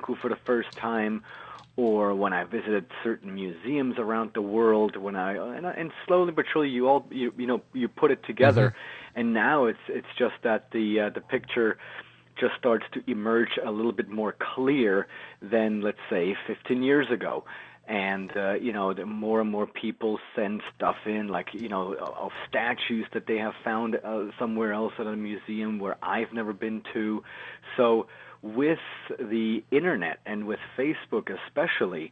Baku for the first time, or when I visited certain museums around the world, and slowly but surely you put it together, and now it's just that the picture just starts to emerge a little bit more clear than, let's say, 15 years ago. And, the more and more people send stuff in, like, of statues that they have found somewhere else at a museum where I've never been to. So with the internet and with Facebook especially,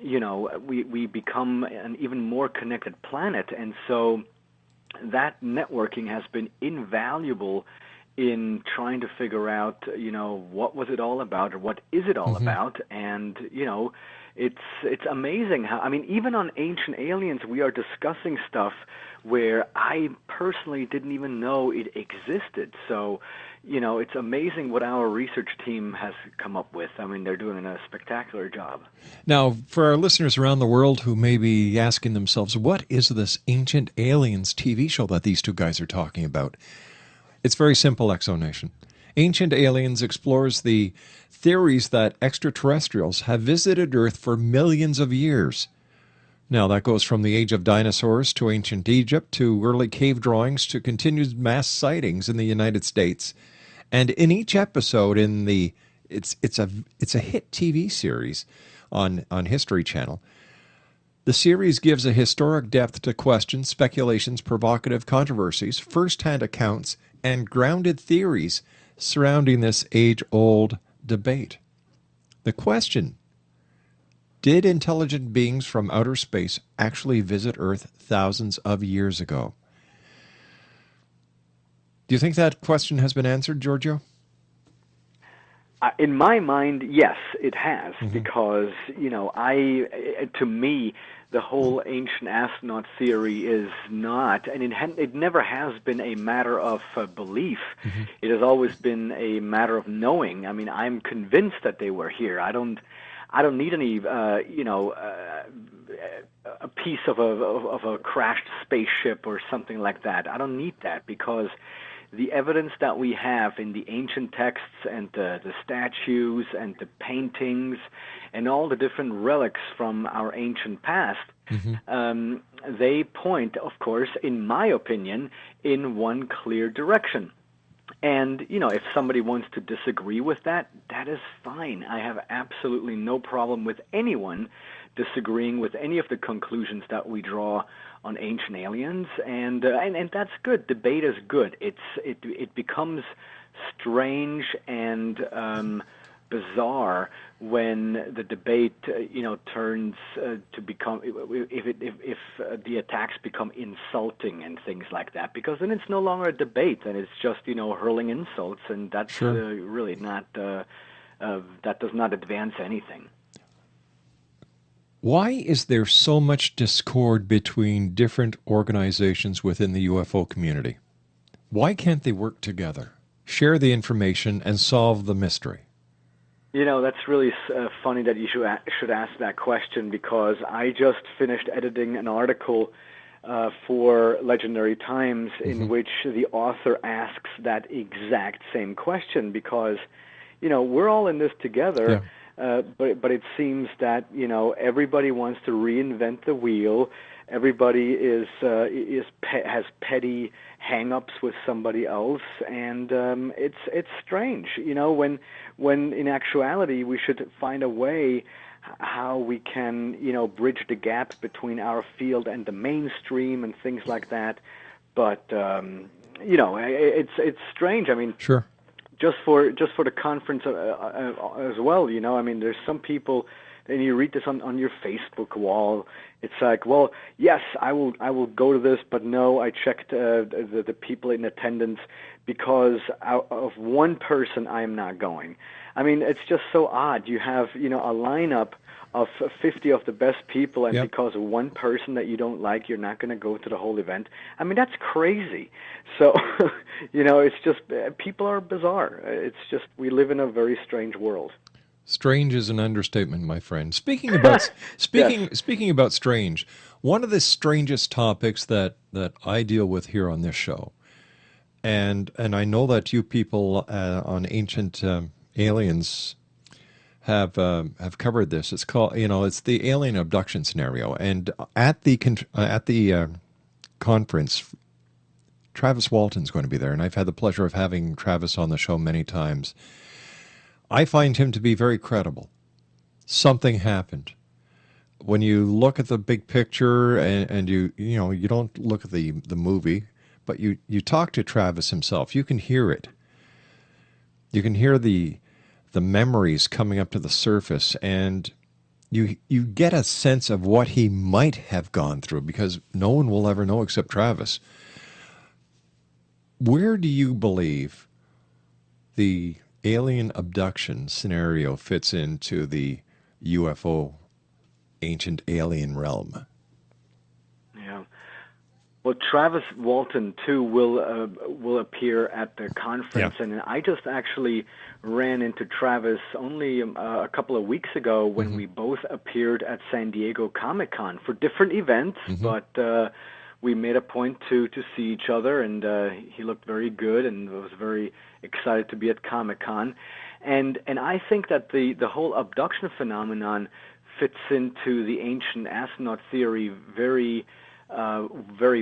we become an even more connected planet. And so that networking has been invaluable in trying to figure out, what was it all about, or what is it all about. And, it's amazing how, even on Ancient Aliens, we are discussing stuff where I personally didn't even know it existed. So, it's amazing what our research team has come up with. They're doing a spectacular job. Now, for our listeners around the world who may be asking themselves, what is this Ancient Aliens TV show that these two guys are talking about? It's very simple explanation. Ancient Aliens explores the theories that extraterrestrials have visited Earth for millions of years. Now, that goes from the age of dinosaurs to ancient Egypt to early cave drawings to continued mass sightings in the United States. And in each episode, it's a hit TV series on History Channel. The series gives a historic depth to questions, speculations, provocative controversies, first-hand accounts, and grounded theories surrounding this age-old debate. The question: did intelligent beings from outer space actually visit Earth thousands of years ago? Do you think that question has been answered, Giorgio? In my mind, yes, it has, because, to me, the whole ancient astronaut theory is not, and it never has been a matter of belief. It has always been a matter of knowing. I'm convinced that they were here. I don't need any, a piece of a crashed spaceship or something like that. I don't need that, because the evidence that we have in the ancient texts and the statues and the paintings and all the different relics from our ancient past, they point, of course, in my opinion, in one clear direction. And, if somebody wants to disagree with that, that is fine. I have absolutely no problem with anyone disagreeing with any of the conclusions that we draw on Ancient Aliens, and that's good. Debate is good. It becomes strange and bizarre when the debate turns to become, if the attacks become insulting and things like that, because then it's no longer a debate, and it's just hurling insults, and that's really not that does not advance anything. Why is there so much discord between different organizations within the UFO community? Why can't they work together, share the information, and solve the mystery? That's really funny that you should ask that question, because I just finished editing an article for Legendary Times in which the author asks that exact same question, because, we're all in this together. Yeah. But it seems that everybody wants to reinvent the wheel. Everybody has petty hang-ups with somebody else, and it's strange. When in actuality we should find a way how we can bridge the gap between our field and the mainstream and things like that. But it's strange. Sure. Just for the conference as well, there's some people, and you read this on your Facebook wall. It's like, well, yes, I will go to this, but no, I checked the people in attendance, because out of one person I am not going. It's just so odd. You have a lineup of 50 of the best people, and because of one person that you don't like, you're not going to go to the whole event. That's crazy. So, it's just, people are bizarre. It's just, we live in a very strange world. Strange is an understatement, my friend. Speaking about strange, one of the strangest topics that I deal with here on this show, and I know that you people on Ancient Aliens have covered this. It's called, it's the alien abduction scenario. And at the conference, Travis Walton's going to be there, and I've had the pleasure of having Travis on the show many times. I find him to be very credible. Something happened. When you look at the big picture, and you don't look at the movie, but you talk to Travis himself, you can hear it. You can hear the memories coming up to the surface, and you get a sense of what he might have gone through, because no one will ever know except Travis. Where do you believe the alien abduction scenario fits into the UFO ancient alien realm? Yeah. Well, Travis Walton too will appear at the conference, and I just actually ran into Travis only a couple of weeks ago when we both appeared at San Diego Comic-Con for different events, but we made a point to see each other, and he looked very good and was very excited to be at Comic-Con, and I think that the whole abduction phenomenon fits into the ancient astronaut theory very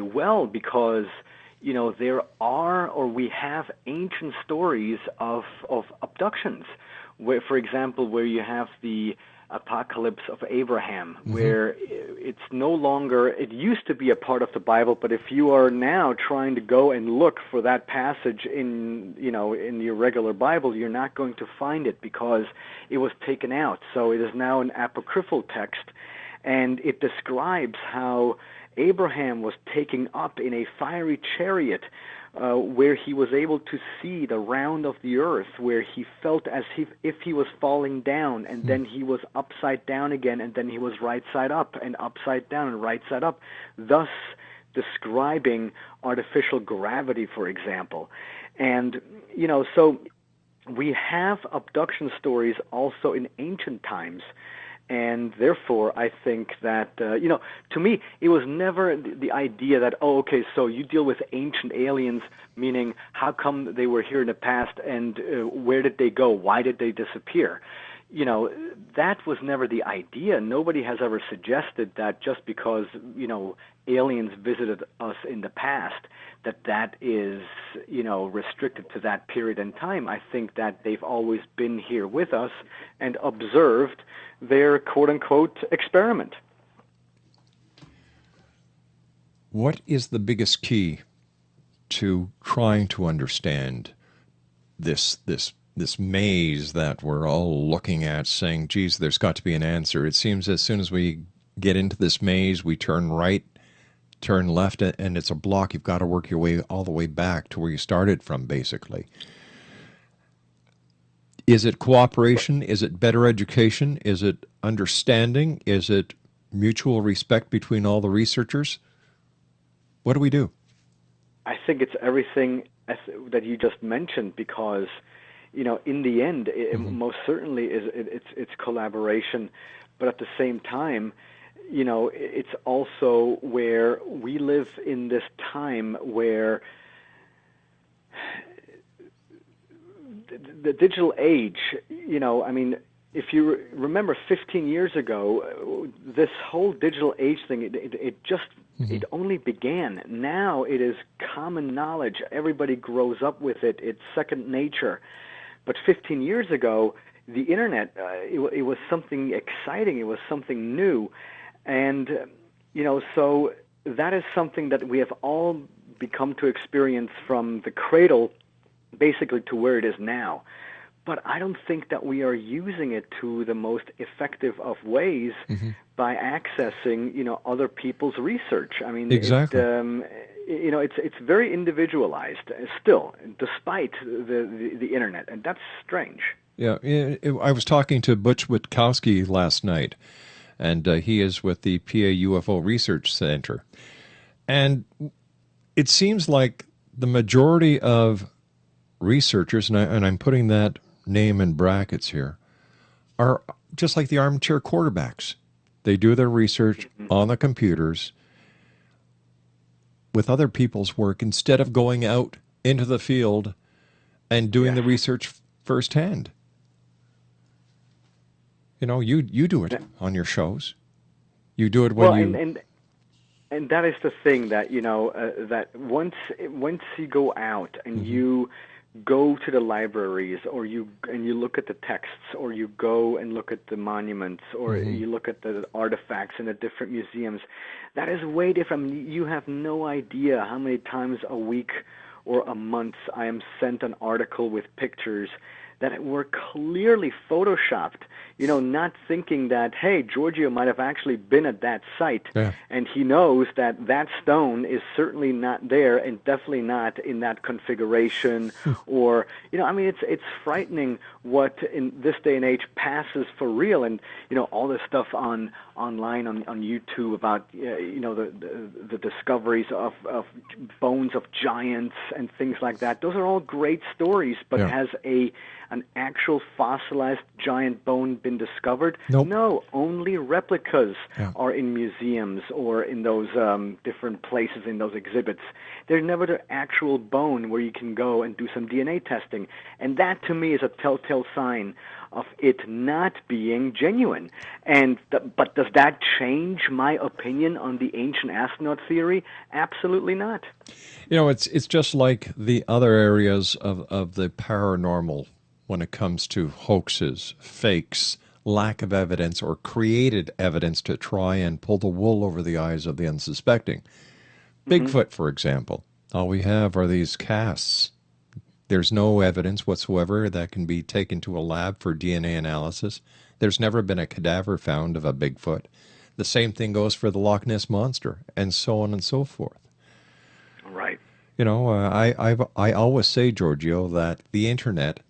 well, because there are, or we have, ancient stories of abductions, where, for example, where you have the apocalypse of Abraham, where it's no longer, it used to be a part of the Bible, but if you are now trying to go and look for that passage in your regular Bible, you're not going to find it because it was taken out. So it is now an apocryphal text, and it describes how Abraham was taken up in a fiery chariot, where he was able to see the round of the earth, where he felt as if he was falling down, and then he was upside down again, and then he was right side up, and upside down, and right side up, thus describing artificial gravity, for example. And, so we have abduction stories also in ancient times. And therefore, I think that, to me, it was never the idea that, so you deal with ancient aliens, meaning how come they were here in the past, and where did they go? Why did they disappear? That was never the idea. Nobody has ever suggested that just because, aliens visited us in the past, that is, restricted to that period in time. I think that they've always been here with us and observed their quote-unquote experiment. What is the biggest key to trying to understand this maze that we're all looking at, saying, geez, there's got to be an answer? It seems as soon as we get into this maze, we turn right, turn left, and it's a block. You've got to work your way all the way back to where you started from, basically. Is it cooperation? Is it better education? Is it understanding? Is it mutual respect between all the researchers? What do we do? I think it's everything that you just mentioned, because, in the end, it most certainly it's collaboration, but at the same time, it's also where we live in this time where the digital age, if you remember 15 years ago, this whole digital age thing, it only began. Now it is common knowledge. Everybody grows up with it. It's second nature. But 15 years ago, the internet, it was something exciting. It was something new. And, so that is something that we have all become to experience from the cradle basically to where it is now. But I don't think that we are using it to the most effective of ways by accessing, other people's research. I mean, exactly. It's very individualized still, despite the internet, and that's strange. Yeah, I was talking to Butch Witkowski last night, and he is with the PA UFO Research Center. And it seems like the majority of researchers, and I'm putting that name in brackets here, are just like the armchair quarterbacks. They do their research on the computers with other people's work instead of going out into the field and doing the research firsthand. You do it on your shows. You do it Well, when and that is the thing that that once you go out and you go to the libraries, or you look at the texts, or you go and look at the monuments, or you look at the artifacts in the different museums, that is way different. You have no idea how many times a week or a month I am sent an article with pictures that were clearly photoshopped, not thinking that, hey, Giorgio might have actually been at that site, and he knows that that stone is certainly not there and definitely not in that configuration, or, it's frightening what in this day and age passes for real, and, all this stuff online on YouTube about, the discoveries of bones of giants and things like that. Those are all great stories, but has an actual fossilized giant bone been discovered? Nope. No, only replicas are in museums or in those different places in those exhibits. There's never the actual bone where you can go and do some DNA testing. And that, to me, is a telltale sign of it not being genuine. But does that change my opinion on the ancient astronaut theory? Absolutely not. It's just like the other areas of the paranormal when it comes to hoaxes, fakes, lack of evidence, or created evidence to try and pull the wool over the eyes of the unsuspecting. Bigfoot, for example. All we have are these casts. There's no evidence whatsoever that can be taken to a lab for DNA analysis. There's never been a cadaver found of a Bigfoot. The same thing goes for the Loch Ness Monster, and so on and so forth. Right. I always say, Giorgio, that the Internet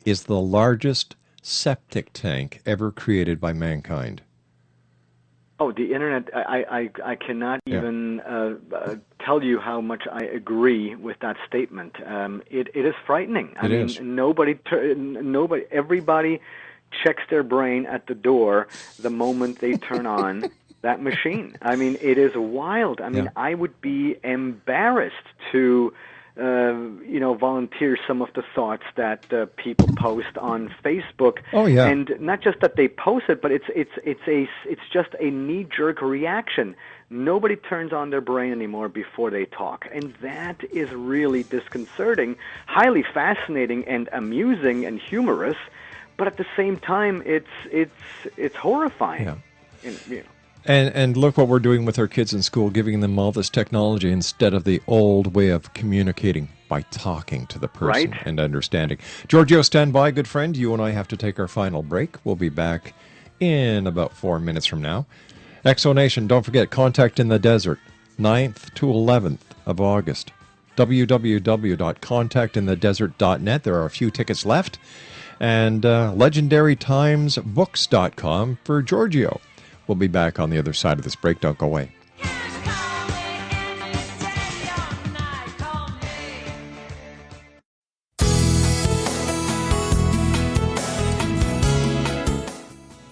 is the largest septic tank ever created by mankind. Oh, the Internet, I cannot even tell you how much I agree with that statement. It is frightening. I mean, everybody checks their brain at the door the moment they turn on that machine. I mean, it is wild. I mean, I would be embarrassed to volunteer some of the thoughts that people post on Facebook. Oh yeah, and not just that they post it, but it's just a knee-jerk reaction. Nobody turns on their brain anymore before they talk, and that is really disconcerting. Highly fascinating and amusing and humorous, but at the same time, it's horrifying. Yeah. And look what we're doing with our kids in school, giving them all this technology instead of the old way of communicating by talking to the person and understanding. Giorgio, stand by, good friend. You and I have to take our final break. We'll be back in about 4 minutes from now. Exonation, don't forget, Contact in the Desert, 9th to 11th of August. www.contactinthedesert.net. There are a few tickets left. And legendarytimesbooks.com for Giorgio. We'll be back on the other side of this break. Don't go away.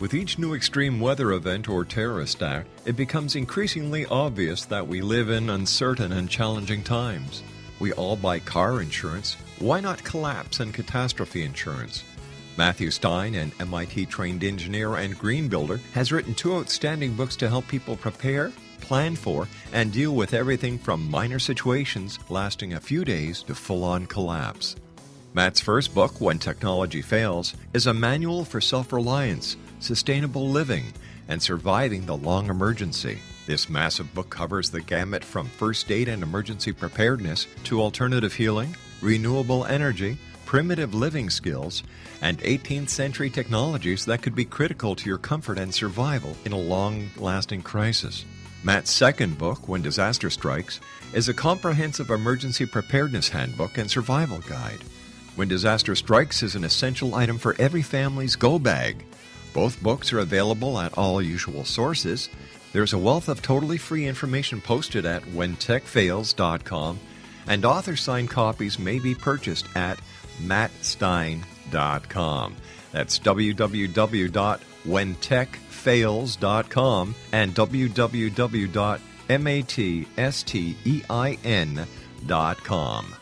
With each new extreme weather event or terrorist act, it becomes increasingly obvious that we live in uncertain and challenging times. We all buy car insurance. Why not collapse and catastrophe insurance? Matthew Stein, an MIT-trained engineer and green builder, has written 2 outstanding books to help people prepare, plan for, and deal with everything from minor situations lasting a few days to full-on collapse. Matt's first book, When Technology Fails, is a manual for self-reliance, sustainable living, and surviving the long emergency. This massive book covers the gamut from first aid and emergency preparedness to alternative healing, renewable energy, primitive living skills, and 18th century technologies that could be critical to your comfort and survival in a long-lasting crisis. Matt's second book, When Disaster Strikes, is a comprehensive emergency preparedness handbook and survival guide. When Disaster Strikes is an essential item for every family's go bag. Both books are available at all usual sources. There's a wealth of totally free information posted at whentechfails.com, and author-signed copies may be purchased at mattstein.com. That's www.whentechfails.com and www.mattstein.com.